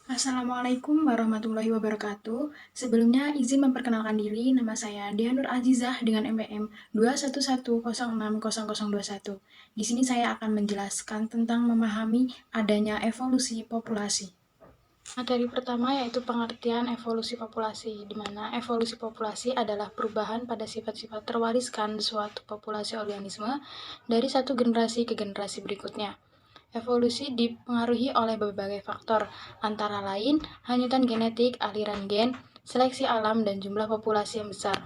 Assalamualaikum warahmatullahi wabarakatuh. Sebelumnya izin memperkenalkan diri, nama saya Dea Nur Azizah dengan NPM 211060021. Di sini saya akan menjelaskan tentang memahami adanya evolusi populasi. Materi pertama yaitu pengertian evolusi populasi, di mana evolusi populasi adalah perubahan pada sifat-sifat terwariskan suatu populasi organisme dari satu generasi ke generasi berikutnya. Evolusi dipengaruhi oleh berbagai faktor, antara lain hanyutan genetik, aliran gen, seleksi alam, dan jumlah populasi yang besar.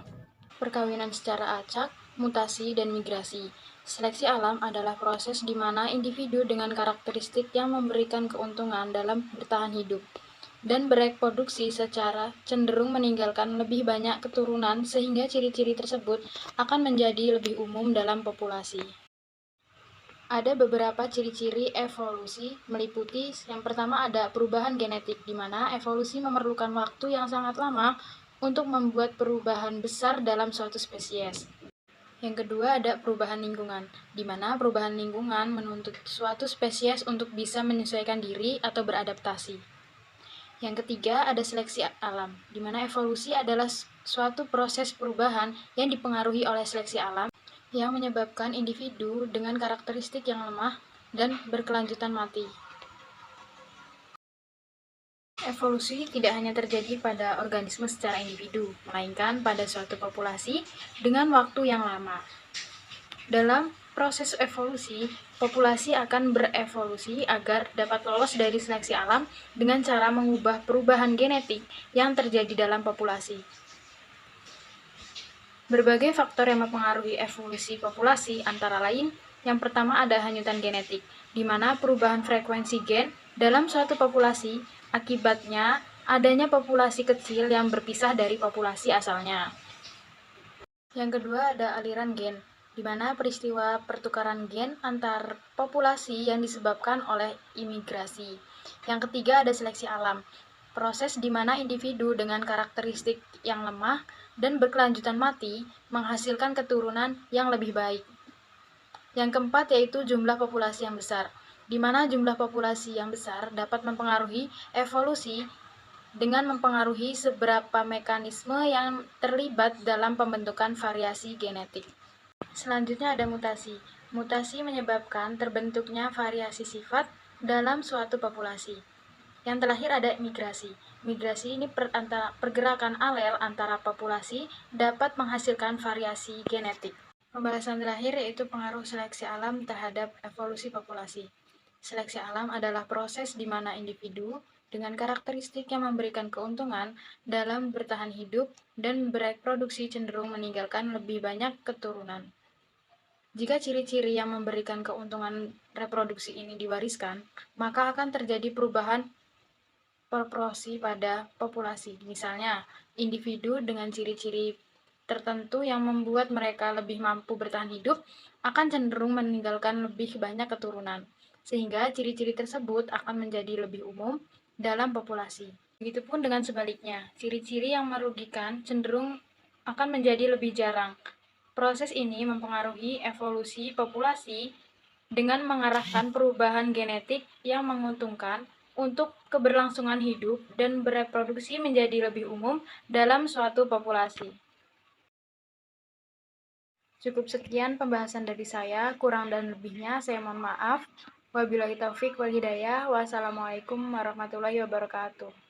Perkawinan secara acak, mutasi, dan migrasi. Seleksi alam adalah proses di mana individu dengan karakteristik yang memberikan keuntungan dalam bertahan hidup dan bereproduksi secara cenderung meninggalkan lebih banyak keturunan sehingga ciri-ciri tersebut akan menjadi lebih umum dalam populasi. Ada beberapa ciri-ciri evolusi meliputi yang pertama ada perubahan genetik, di mana evolusi memerlukan waktu yang sangat lama untuk membuat perubahan besar dalam suatu spesies. Yang kedua ada perubahan lingkungan, di mana perubahan lingkungan menuntut suatu spesies untuk bisa menyesuaikan diri atau beradaptasi. Yang ketiga ada seleksi alam, di mana evolusi adalah suatu proses perubahan yang dipengaruhi oleh seleksi alam yang menyebabkan individu dengan karakteristik yang lemah dan berkelanjutan mati. Evolusi tidak hanya terjadi pada organisme secara individu, melainkan pada suatu populasi dengan waktu yang lama. Dalam proses evolusi, populasi akan berevolusi agar dapat lolos dari seleksi alam dengan cara mengubah perubahan genetik yang terjadi dalam populasi. Berbagai faktor yang mempengaruhi evolusi populasi antara lain, yang pertama ada hanyutan genetik, di mana perubahan frekuensi gen dalam suatu populasi akibatnya adanya populasi kecil yang berpisah dari populasi asalnya. Yang kedua ada aliran gen, di mana peristiwa pertukaran gen antar populasi yang disebabkan oleh imigrasi. Yang ketiga ada seleksi alam, proses di mana individu dengan karakteristik yang lemah dan berkelanjutan mati menghasilkan keturunan yang lebih baik. Yang keempat yaitu jumlah populasi yang besar, di mana jumlah populasi yang besar dapat mempengaruhi evolusi dengan mempengaruhi seberapa mekanisme yang terlibat dalam pembentukan variasi genetik. Selanjutnya ada mutasi. Mutasi menyebabkan terbentuknya variasi sifat dalam suatu populasi. Yang terakhir ada migrasi. Migrasi ini pergerakan alel antara populasi dapat menghasilkan variasi genetik. Pembahasan terakhir yaitu pengaruh seleksi alam terhadap evolusi populasi. Seleksi alam adalah proses di mana individu dengan karakteristik yang memberikan keuntungan dalam bertahan hidup dan bereproduksi cenderung meninggalkan lebih banyak keturunan. Jika ciri-ciri yang memberikan keuntungan reproduksi ini diwariskan, maka akan terjadi perubahan proporsi pada populasi. Misalnya, individu dengan ciri-ciri tertentu yang membuat mereka lebih mampu bertahan hidup akan cenderung meninggalkan lebih banyak keturunan, sehingga ciri-ciri tersebut akan menjadi lebih umum dalam populasi. Begitupun dengan sebaliknya, ciri-ciri yang merugikan cenderung akan menjadi lebih jarang. Proses ini mempengaruhi evolusi populasi dengan mengarahkan perubahan genetik yang menguntungkan untuk keberlangsungan hidup dan bereproduksi menjadi lebih umum dalam suatu populasi. Cukup sekian pembahasan dari saya, kurang dan lebihnya saya mohon maaf. Wabillahi taufik wal hidayah. Wassalamualaikum warahmatullahi wabarakatuh.